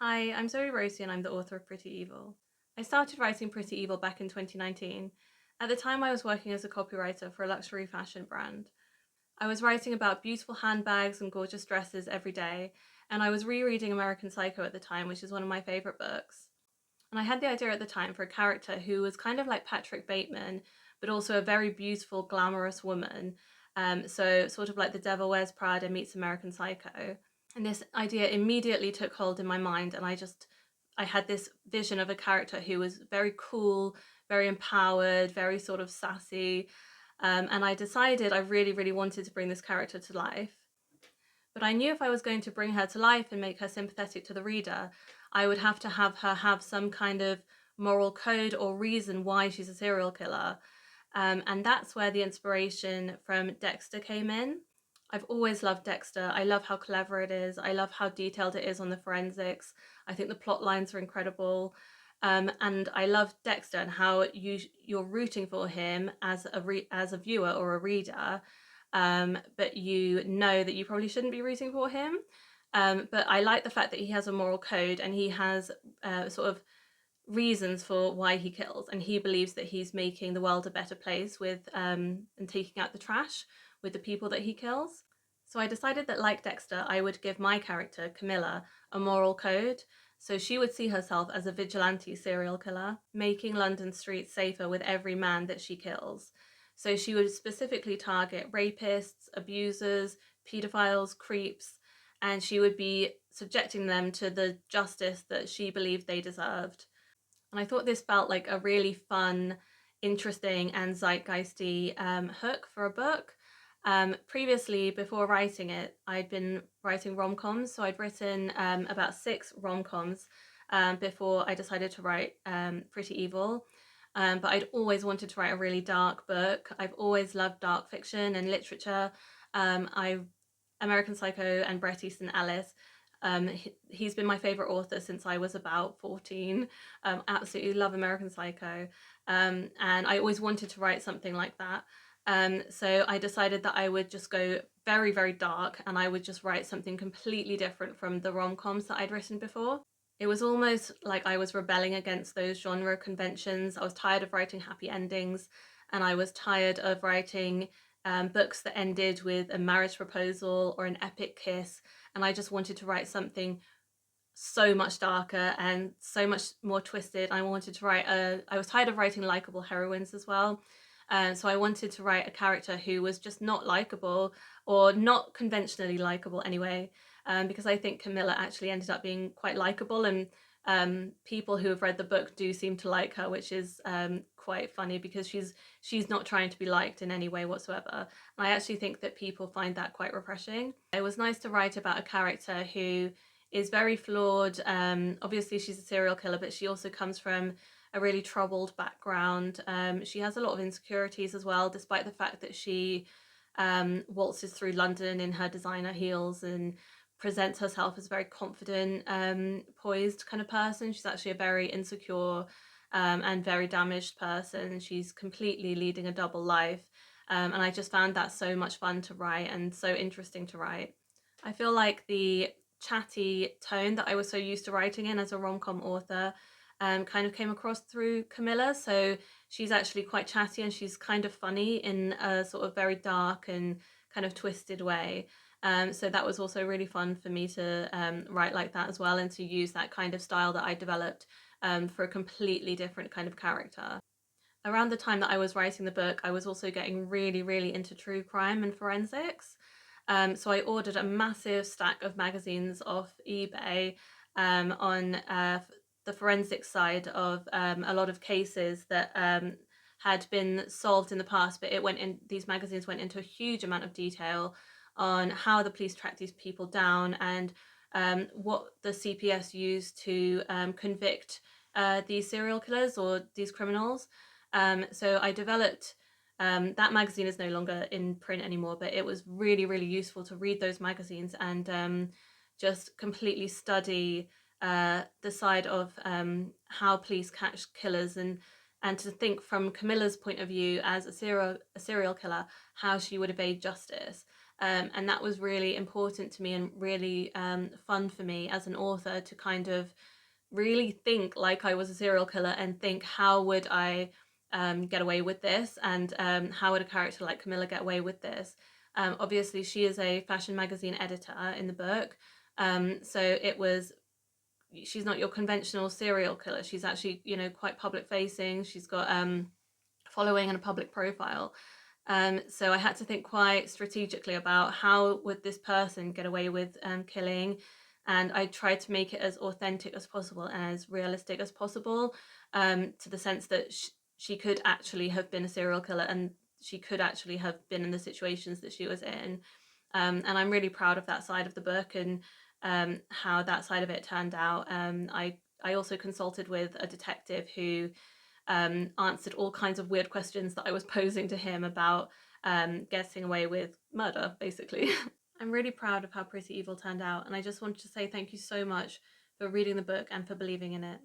Hi, I'm Zoe Rosi and I'm the author of Pretty Evil. I started writing Pretty Evil back in 2019. At the time, I was working as a copywriter for a luxury fashion brand. I was writing about beautiful handbags and gorgeous dresses every day, and I was rereading American Psycho at the time, which is one of my favorite books. And I had the idea at the time for a character who was kind of like Patrick Bateman, but also a very beautiful, glamorous woman. So sort of like The Devil Wears Prada meets American Psycho. And this idea immediately took hold in my mind, and I had this vision of a character who was very cool, very empowered, very sort of sassy. And I decided I really, really wanted to bring this character to life. But I knew if I was going to bring her to life and make her sympathetic to the reader, I would have to have her have some kind of moral code or reason why she's a serial killer. And that's where the inspiration from Dexter came in. I've always loved Dexter. I love how clever it is. I love how detailed it is on the forensics. I think the plot lines are incredible. And I love Dexter and how you're rooting for him as a viewer or a reader, but you know that you probably shouldn't be rooting for him. But I like the fact that he has a moral code and he has sort of reasons for why he kills, and he believes that he's making the world a better place with and taking out the trash with the people that he kills. So I decided that, like Dexter, I would give my character Camilla a moral code, so she would see herself as a vigilante serial killer, making London streets safer with every man that she kills. So she would specifically target rapists, abusers, pedophiles, creeps, and she would be subjecting them to the justice that she believed they deserved. And I thought this felt like a really fun, interesting, and zeitgeisty hook for a book. Previously, before writing it, I'd been writing rom-coms, so I'd written about 6 rom-coms before I decided to write Pretty Evil. But I'd always wanted to write a really dark book. I've always loved dark fiction and literature. I American Psycho and Bret Easton Ellis. He's been my favorite author since I was about 14. Absolutely love American Psycho. And I always wanted to write something like that. So I decided that I would just go very, very dark and I would just write something completely different from the rom-coms that I'd written before. It was almost like I was rebelling against those genre conventions. I was tired of writing happy endings, and I was tired of writing books that ended with a marriage proposal or an epic kiss. And I just wanted to write something so much darker and so much more twisted. I wanted to write I was tired of writing likable heroines as well. So I wanted to write a character who was just not likable, or not conventionally likable anyway, because I think Camilla actually ended up being quite likable, and people who have read the book do seem to like her, which is quite funny because she's not trying to be liked in any way whatsoever. And I actually think that people find that quite refreshing. It was nice to write about a character who is very flawed. Obviously, she's a serial killer, but she also comes from a really troubled background. She has a lot of insecurities as well, despite the fact that she waltzes through London in her designer heels and presents herself as a very confident, poised kind of person. She's actually a very insecure and very damaged person. She's completely leading a double life. And I just found that so much fun to write and so interesting to write. I feel like the chatty tone that I was so used to writing in as a rom-com author kind of came across through Camilla. So she's actually quite chatty and she's kind of funny in a sort of very dark and kind of twisted way. So that was also really fun for me to write like that as well, and to use that kind of style that I developed for a completely different kind of character. Around the time that I was writing the book, I was also getting really, really into true crime and forensics. So I ordered a massive stack of magazines off eBay on the forensic side of a lot of cases that had been solved in the past, but these magazines went into a huge amount of detail on how the police tracked these people down, and what the CPS used to convict these serial killers or these criminals. So I developed that magazine is no longer in print anymore, but it was really, really useful to read those magazines and just completely study the side of how police catch killers, and to think from Camilla's point of view as a serial killer, how she would evade justice. And that was really important to me and really fun for me as an author to kind of really think like I was a serial killer and think, how would I get away with this, and how would a character like Camilla get away with this. Obviously she is a fashion magazine editor in the book, so it was, she's not your conventional serial killer. She's actually, you know, quite public facing. She's got following and a public profile. So I had to think quite strategically about how would this person get away with killing, and I tried to make it as authentic as possible and as realistic as possible, to the sense that she could actually have been a serial killer, and she could actually have been in the situations that she was in. And I'm really proud of that side of the book, and how that side of it turned out. I also consulted with a detective who answered all kinds of weird questions that I was posing to him about getting away with murder, basically. I'm really proud of how Pretty Evil turned out, and I just wanted to say thank you so much for reading the book and for believing in it.